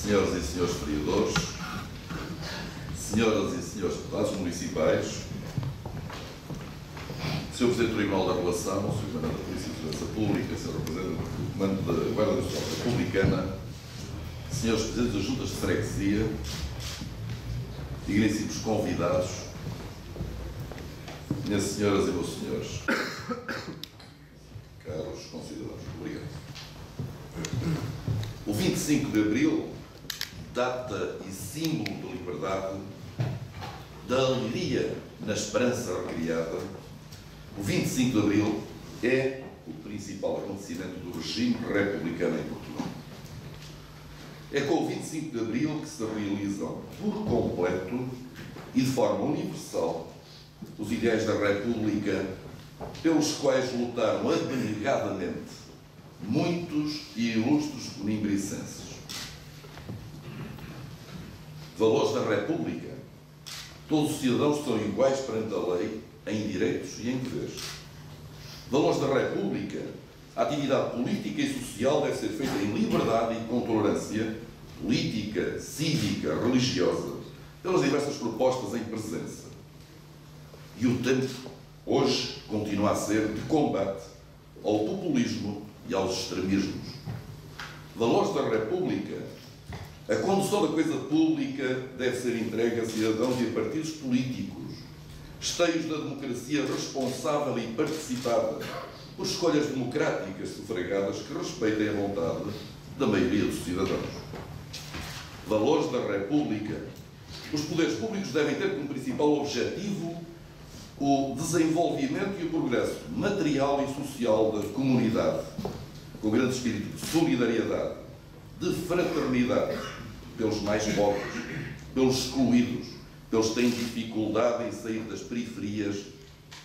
Senhoras e senhores vereadores, senhoras e senhores deputados municipais, Sr. Presidente do Tribunal da Relação, Sr. Comandante da Polícia de Segurança Pública, Sr. Representante do Comando da Guarda Nacional Republicana, Senhores Presidentes das Juntas de Freguesia, digníssimos convidados, minhas senhoras e meus senhores, caros concidadãos, obrigado. O 25 de Abril, data e símbolo da liberdade, da alegria na esperança recriada, o 25 de Abril é o principal acontecimento do regime republicano em Portugal. É com o 25 de Abril que se realizam por completo e de forma universal os ideais da República pelos quais lutaram abnegadamente muitos e ilustres coimbricenses. Valores da República. Todos os cidadãos são iguais perante a lei, em direitos e em deveres. Valores da República. A atividade política e social deve ser feita em liberdade e com tolerância política, cívica, religiosa, pelas diversas propostas em presença. E o tempo, hoje, continua a ser de combate ao populismo e aos extremismos. Valores da República. A condução da coisa pública deve ser entregue a cidadãos e a partidos políticos, esteios da democracia responsável e participada por escolhas democráticas sufragadas que respeitem a vontade da maioria dos cidadãos. Valores da República. Os poderes públicos devem ter como principal objetivo o desenvolvimento e o progresso material e social da comunidade, com grande espírito de solidariedade, de fraternidade, pelos mais pobres, pelos excluídos, pelos que têm dificuldade em sair das periferias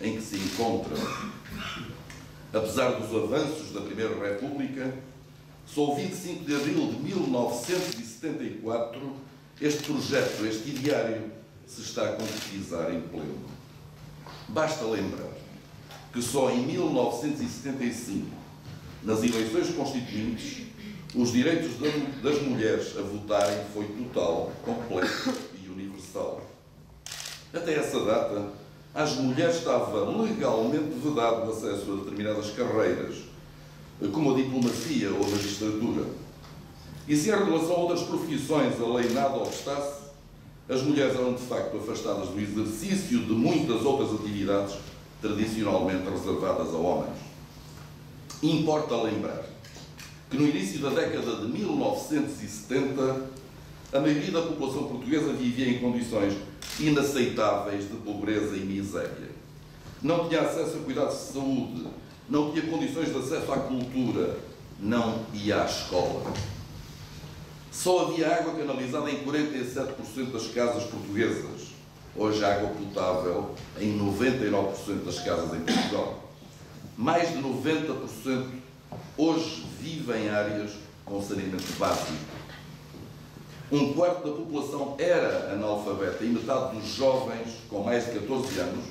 em que se encontram. Apesar dos avanços da Primeira República, só o 25 de abril de 1974 este projeto, este ideário, se está a concretizar em pleno. Basta lembrar que só em 1975, nas eleições constituintes, os direitos das mulheres a votarem foi total, completo e universal. Até essa data, às mulheres estava legalmente vedado o acesso a determinadas carreiras, como a diplomacia ou a magistratura. E se em relação a outras profissões a lei nada obstasse, as mulheres eram de facto afastadas do exercício de muitas outras atividades tradicionalmente reservadas a homens. Importa lembrar que no início da década de 1970 a maioria da população portuguesa vivia em condições inaceitáveis de pobreza e miséria. Não tinha acesso a cuidados de saúde, não tinha condições de acesso à cultura, não ia à escola. Só havia água canalizada em 47% das casas portuguesas. Hoje há água potável em 99% das casas em Portugal. Mais de 90% hoje vivem em áreas com saneamento básico. Um quarto da população era analfabeta e metade dos jovens com mais de 14 anos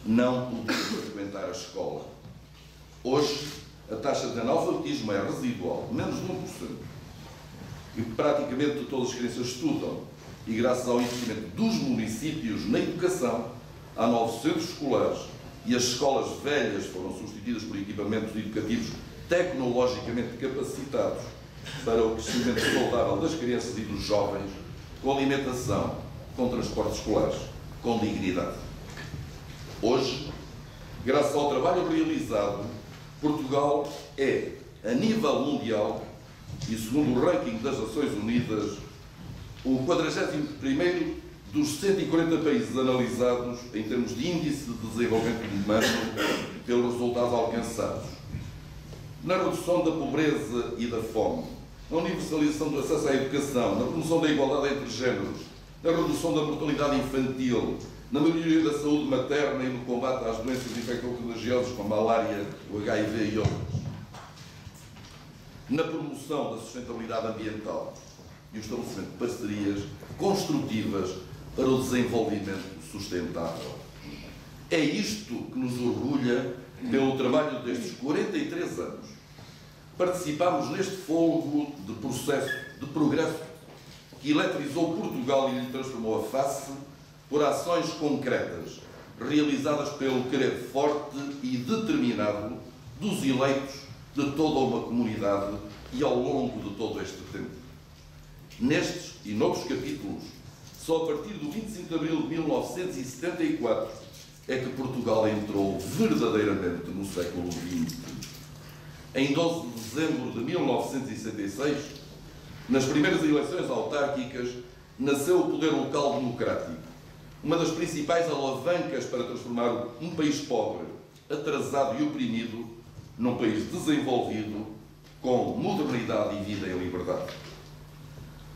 não podiam frequentar a escola. Hoje, a taxa de analfabetismo é residual, menos de 1%. E praticamente todas as crianças estudam. E graças ao investimento dos municípios na educação, há novos centros escolares e as escolas velhas foram substituídas por equipamentos educativos tecnologicamente capacitados para o crescimento saudável das crianças e dos jovens, com alimentação, com transportes escolares, com dignidade. Hoje, graças ao trabalho realizado, Portugal é, a nível mundial, e segundo o ranking das Nações Unidas, o 41º dos 140 países analisados em termos de índice de desenvolvimento humano pelos resultados alcançados. Na redução da pobreza e da fome, na universalização do acesso à educação, na promoção da igualdade entre géneros, na redução da mortalidade infantil, na melhoria da saúde materna e no combate às doenças infecto-contagiosas como a malária, o HIV e outras. Na promoção da sustentabilidade ambiental e o estabelecimento de parcerias construtivas para o desenvolvimento sustentável. É isto que nos orgulha pelo trabalho destes 43 anos. Participámos neste fogo de processo de progresso que eletrizou Portugal e lhe transformou a face por ações concretas, realizadas pelo querer forte e determinado dos eleitos de toda uma comunidade e ao longo de todo este tempo. Nestes e noutros capítulos, só a partir do 25 de abril de 1974 é que Portugal entrou verdadeiramente no século XX. Em 12 de dezembro de 1966, nas primeiras eleições autárquicas, nasceu o poder local democrático, uma das principais alavancas para transformar um país pobre, atrasado e oprimido, num país desenvolvido, com modernidade e vida em liberdade.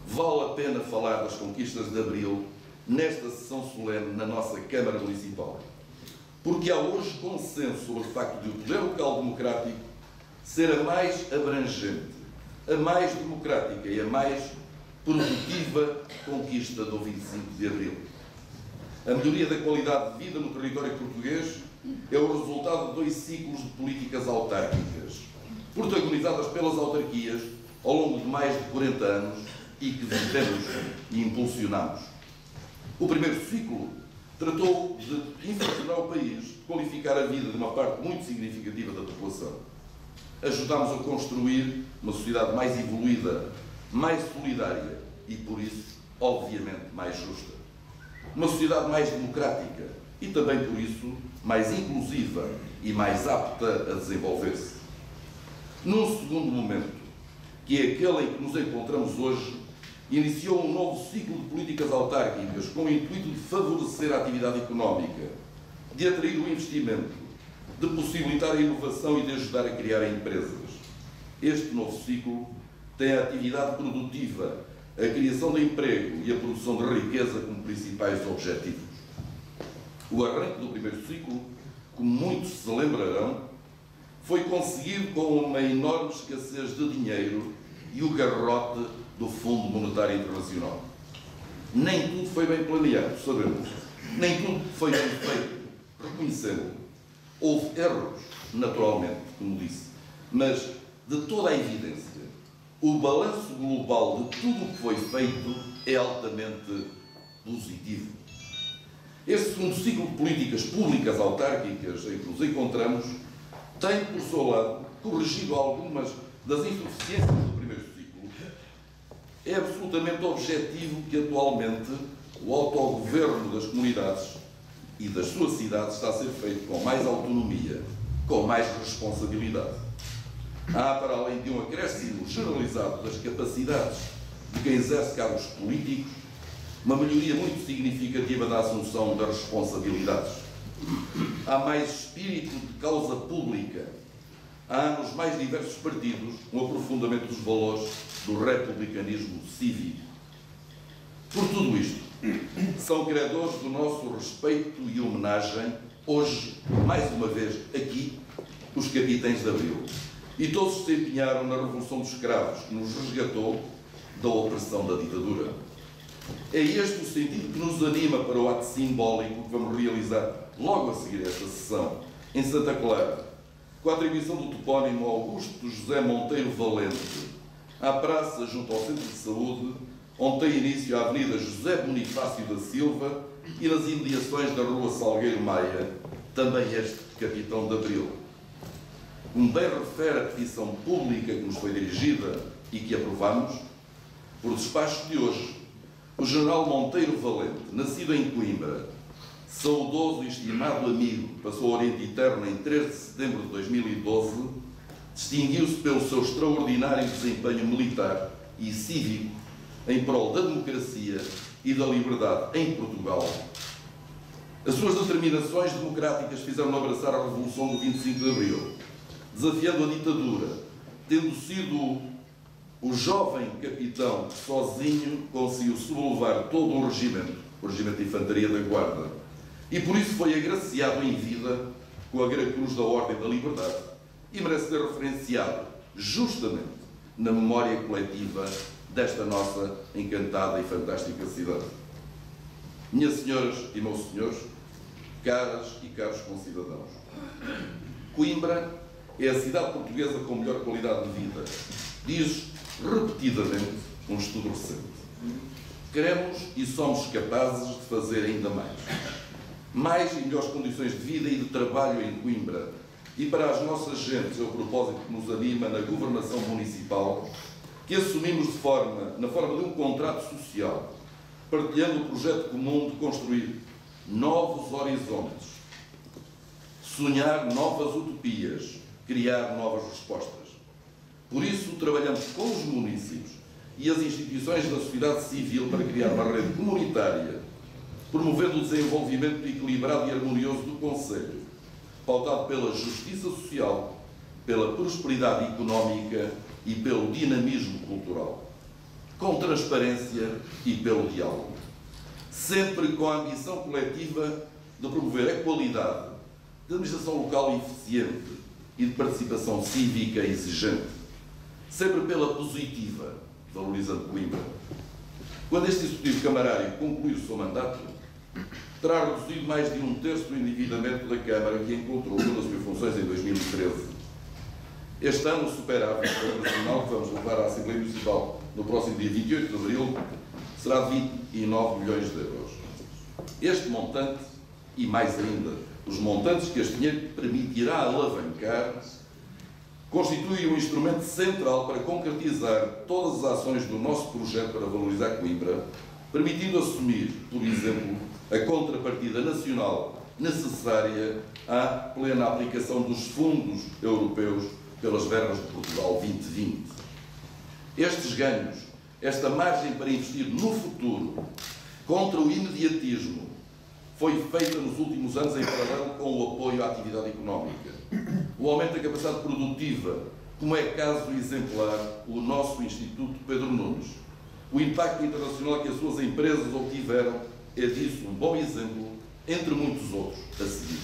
Vale a pena falar das conquistas de Abril nesta sessão solene na nossa Câmara Municipal, porque há hoje consenso sobre o facto de o poder local democrático ser a mais abrangente, a mais democrática e a mais produtiva conquista do 25 de Abril. A melhoria da qualidade de vida no território português é o resultado de 2 ciclos de políticas autárquicas, protagonizadas pelas autarquias ao longo de mais de 40 anos e que vivemos e impulsionamos. O primeiro ciclo tratou de infracionar o país, qualificar a vida de uma parte muito significativa da população. Ajudámos a construir uma sociedade mais evoluída, mais solidária e, por isso, obviamente, mais justa. Uma sociedade mais democrática e também, por isso, mais inclusiva e mais apta a desenvolver-se. Num segundo momento, que é aquele em que nos encontramos hoje, iniciou um novo ciclo de políticas autárquicas com o intuito de favorecer a atividade económica, de atrair o investimento, de possibilitar a inovação e de ajudar a criar empresas. Este novo ciclo tem a atividade produtiva, a criação de emprego e a produção de riqueza como principais objetivos. O arranque do primeiro ciclo, como muitos se lembrarão, foi conseguido com uma enorme escassez de dinheiro e o garrote do Fundo Monetário Internacional. Nem tudo foi bem planeado, sabemos. Nem tudo foi bem feito, reconhecemos. Houve erros, naturalmente, como disse, mas, de toda a evidência, o balanço global de tudo o que foi feito é altamente positivo. Este segundo ciclo de políticas públicas autárquicas em que nos encontramos tem, por seu lado, corrigido algumas das insuficiências do primeiro ciclo. É absolutamente objetivo que, atualmente, o autogoverno das comunidades e das suas cidades está a ser feito com mais autonomia, com mais responsabilidade. Há, para além de um acréscimo generalizado das capacidades de quem exerce cargos políticos, uma melhoria muito significativa da assunção das responsabilidades. Há mais espírito de causa pública. Há nos mais diversos partidos um aprofundamento dos valores do republicanismo cívico. Por tudo isto, são credores do nosso respeito e homenagem, hoje, mais uma vez, aqui, os capitães de Abril. E todos se empenharam na Revolução dos Escravos, que nos resgatou da opressão da ditadura. É este o sentido que nos anima para o ato simbólico que vamos realizar logo a seguir esta sessão, em Santa Clara, com a atribuição do topónimo Augusto José Monteiro Valente, à praça junto ao Centro de Saúde, onde tem início a Avenida José Bonifácio da Silva e nas imediações da Rua Salgueiro Maia, também este capitão de Abril. Como bem refere a petição pública que nos foi dirigida e que aprovamos, por despacho de hoje, o general Monteiro Valente, nascido em Coimbra, saudoso e estimado amigo, passou ao Oriente Eterno em 3 de setembro de 2012, distinguiu-se pelo seu extraordinário desempenho militar e cívico em prol da democracia e da liberdade em Portugal. As suas determinações democráticas fizeram-no abraçar a Revolução do 25 de Abril, desafiando a ditadura, tendo sido o jovem capitão que sozinho conseguiu sublevar todo o regimento de Infantaria da Guarda, e por isso foi agraciado em vida com a Gran Cruz da Ordem da Liberdade e merece ser referenciado justamente na memória coletiva desta nossa encantada e fantástica cidade. Minhas senhoras e meus senhores, caras e caros concidadãos, Coimbra é a cidade portuguesa com melhor qualidade de vida, diz repetidamente um estudo recente. Queremos e somos capazes de fazer ainda mais. Mais e melhores condições de vida e de trabalho em Coimbra. E para as nossas gentes, é o propósito que nos anima na governação municipal, que assumimos na forma de um contrato social, partilhando o projeto comum de construir novos horizontes, sonhar novas utopias, criar novas respostas. Por isso, trabalhamos com os municípios e as instituições da sociedade civil para criar uma rede comunitária, promovendo o desenvolvimento equilibrado e harmonioso do concelho, pautado pela justiça social, pela prosperidade económica e pelo dinamismo cultural, com transparência e pelo diálogo, sempre com a ambição coletiva de promover a qualidade, de administração local eficiente e de participação cívica exigente, sempre pela positiva, valorizando Coimbra. Quando este Executivo Camarário concluiu o seu mandato, terá reduzido mais de 1/3 do endividamento da Câmara que encontrou quando assumiu funções em 2013. Este ano, o superávit operacional que vamos levar à Assembleia Municipal no próximo dia 28 de abril será de 29 milhões de euros. Este montante, e mais ainda, os montantes que este dinheiro permitirá alavancar, constitui um instrumento central para concretizar todas as ações do nosso projeto para valorizar Coimbra, permitindo assumir, por exemplo, a contrapartida nacional necessária à plena aplicação dos fundos europeus pelas verbas de Portugal 2020. Estes ganhos, esta margem para investir no futuro, contra o imediatismo, foi feita nos últimos anos em paralelo com o apoio à atividade económica, o aumento da capacidade produtiva, como é caso exemplar o nosso Instituto Pedro Nunes. O impacto internacional que as suas empresas obtiveram é disso um bom exemplo, entre muitos outros a seguir.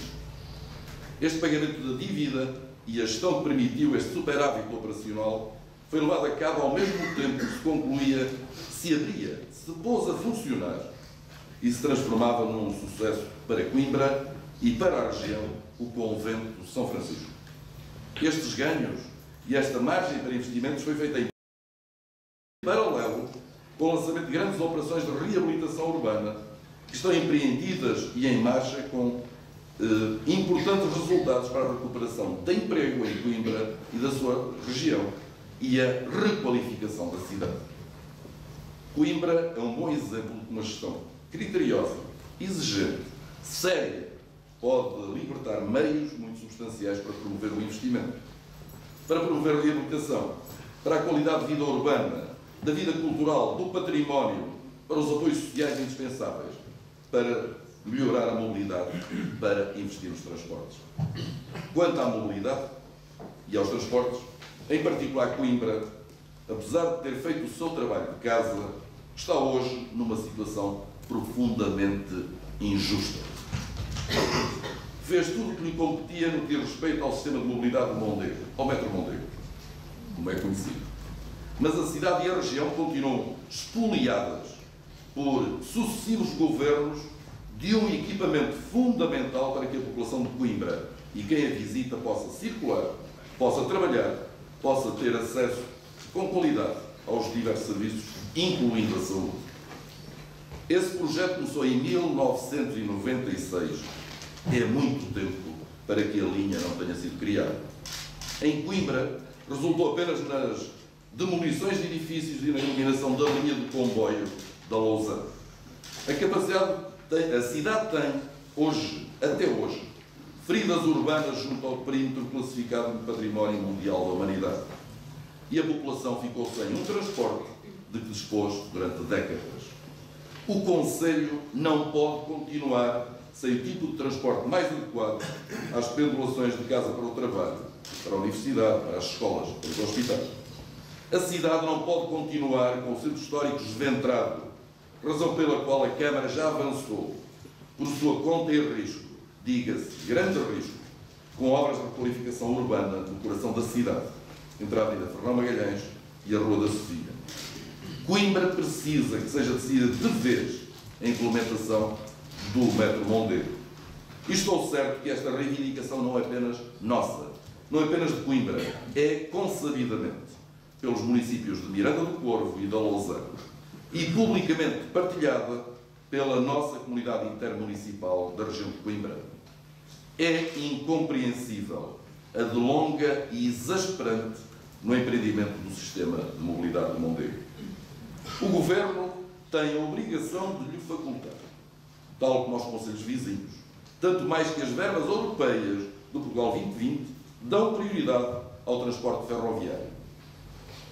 Este pagamento da dívida e a gestão que permitiu este superávit operacional foi levado a cabo ao mesmo tempo que se concluía, se abria, se pôs a funcionar e se transformava num sucesso para Coimbra e para a região, o Convento de São Francisco. Estes ganhos e esta margem para investimentos foi feita em paralelo com o lançamento de grandes operações de reabilitação urbana que estão empreendidas e em marcha com importantes resultados para a recuperação de emprego em Coimbra e da sua região e a requalificação da cidade. Coimbra é um bom exemplo de uma gestão criteriosa, exigente, séria, pode libertar meios muito substanciais para promover o investimento, para promover a reabilitação, para a qualidade de vida urbana, da vida cultural, do património, para os apoios sociais indispensáveis, para melhorar a mobilidade, para investir nos transportes. Quanto à mobilidade e aos transportes, em particular Coimbra, apesar de ter feito o seu trabalho de casa, está hoje numa situação profundamente injusta. Fez tudo o que lhe competia no que diz respeito ao sistema de mobilidade de Mondego, ao Metro Mondego, como é conhecido. Mas a cidade e a região continuam espoliadas por sucessivos governos de um equipamento fundamental para que a população de Coimbra e quem a visita possa circular, possa trabalhar, possa ter acesso com qualidade aos diversos serviços, incluindo a saúde. Esse projeto começou em 1996. É muito tempo para que a linha não tenha sido criada. Em Coimbra, resultou apenas nas demolições de edifícios e na eliminação da linha de comboio da Lousã. A cidade tem, hoje, até hoje, feridas urbanas junto ao perímetro classificado de Património Mundial da Humanidade. E a população ficou sem um transporte de que dispôs durante décadas. O Concelho não pode continuar sem o tipo de transporte mais adequado às pendulações de casa para o trabalho, para a universidade, para as escolas, para os hospitais. A cidade não pode continuar com o centro histórico desventrado, razão pela qual a Câmara já avançou, por sua conta e risco, diga-se, grande risco, com obras de requalificação urbana no coração da cidade, entre a Avenida Fernão Magalhães e a Rua da Sofia. Coimbra precisa que seja decidida de vez a implementação do Metro Mondego. E estou certo que esta reivindicação não é apenas nossa, não é apenas de Coimbra, é, consabidamente, pelos municípios de Miranda do Corvo e da Lousã, e publicamente partilhada pela nossa comunidade intermunicipal da região de Coimbra. É incompreensível a delonga e exasperante no empreendimento do sistema de mobilidade de Mondego. O Governo tem a obrigação de lhe facultar, tal como aos concelhos vizinhos, tanto mais que as verbas europeias do Portugal 2020 dão prioridade ao transporte ferroviário.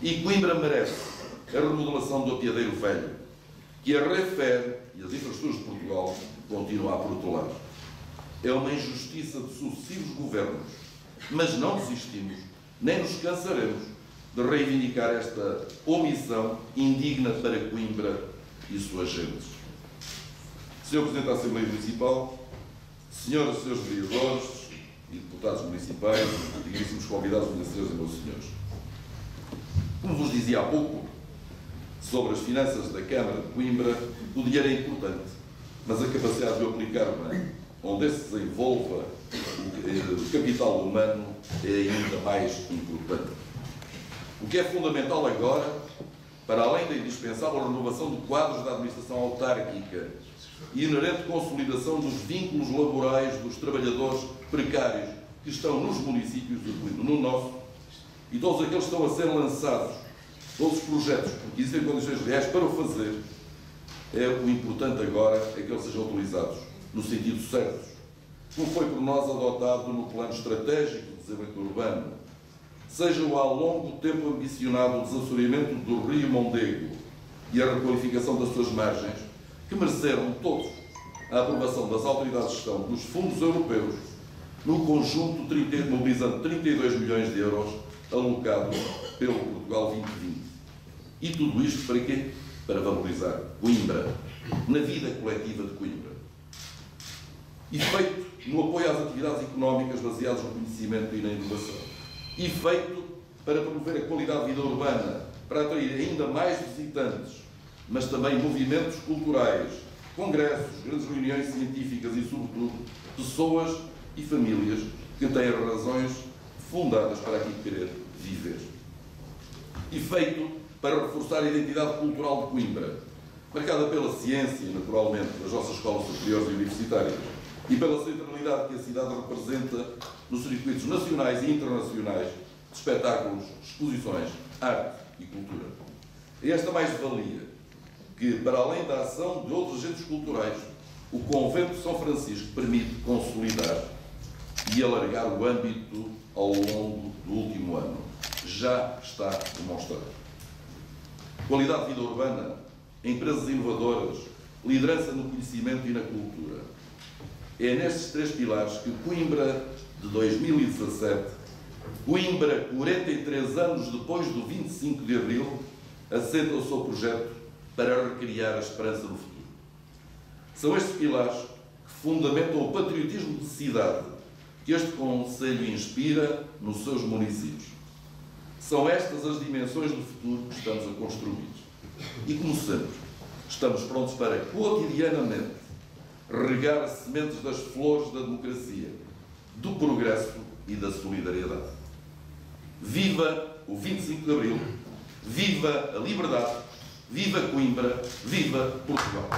E Coimbra merece a remodelação do apiadeiro velho, que a Renfe e as infraestruturas de Portugal continuam a protelar. É uma injustiça de sucessivos governos, mas não desistimos, nem nos cansaremos de reivindicar esta omissão indigna para Coimbra e suas gentes. Sr. Presidente da Assembleia Municipal, senhoras e senhores vereadores e deputados municipais, digníssimos convidados, minhas senhoras e meus senhores. Como vos dizia há pouco, sobre as finanças da Câmara de Coimbra, o dinheiro é importante, mas a capacidade de o aplicar bem, onde se desenvolva o capital humano, é ainda mais importante. O que é fundamental agora, para além da indispensável renovação de quadros da administração autárquica e inerente consolidação dos vínculos laborais dos trabalhadores precários que estão nos municípios, incluindo no nosso, e todos aqueles que estão a ser lançados, todos os projetos, porque existem condições reais para o fazer, o importante agora é que eles sejam utilizados no sentido certo, como foi por nós adotado no Plano Estratégico de Desenvolvimento Urbano, seja o há longo tempo ambicionado desassoreamento do Rio Mondego e a requalificação das suas margens, que mereceram todos a aprovação das autoridades de gestão dos fundos europeus, no conjunto mobilizando 32 milhões de euros alocados pelo Portugal 2020. E tudo isto para quê? Para valorizar Coimbra, na vida coletiva de Coimbra. E feito no apoio às atividades económicas baseadas no conhecimento e na inovação. E feito para promover a qualidade de vida urbana, para atrair ainda mais visitantes, mas também movimentos culturais, congressos, grandes reuniões científicas e, sobretudo, pessoas e famílias que têm razões fundadas para aqui querer viver. E feito para reforçar a identidade cultural de Coimbra, marcada pela ciência, naturalmente, das nossas escolas superiores e universitárias, e pela centralidade que a cidade representa nos circuitos nacionais e internacionais de espetáculos, exposições, arte e cultura. É esta mais-valia que, para além da ação de outros agentes culturais, o Convento de São Francisco permite consolidar e alargar o âmbito ao longo do último ano. Já está demonstrado. Qualidade de vida urbana, empresas inovadoras, liderança no conhecimento e na cultura. É nestes três pilares que Coimbra, de 2017, Coimbra, 43 anos depois do 25 de Abril, assenta o seu projeto para recriar a esperança no futuro. São estes pilares que fundamentam o patriotismo de cidade que este Conselho inspira nos seus municípios. São estas as dimensões do futuro que estamos a construir. E, como sempre, estamos prontos para, cotidianamente, regar sementes das flores da democracia, do progresso e da solidariedade. Viva o 25 de Abril, viva a liberdade, viva Coimbra, viva Portugal!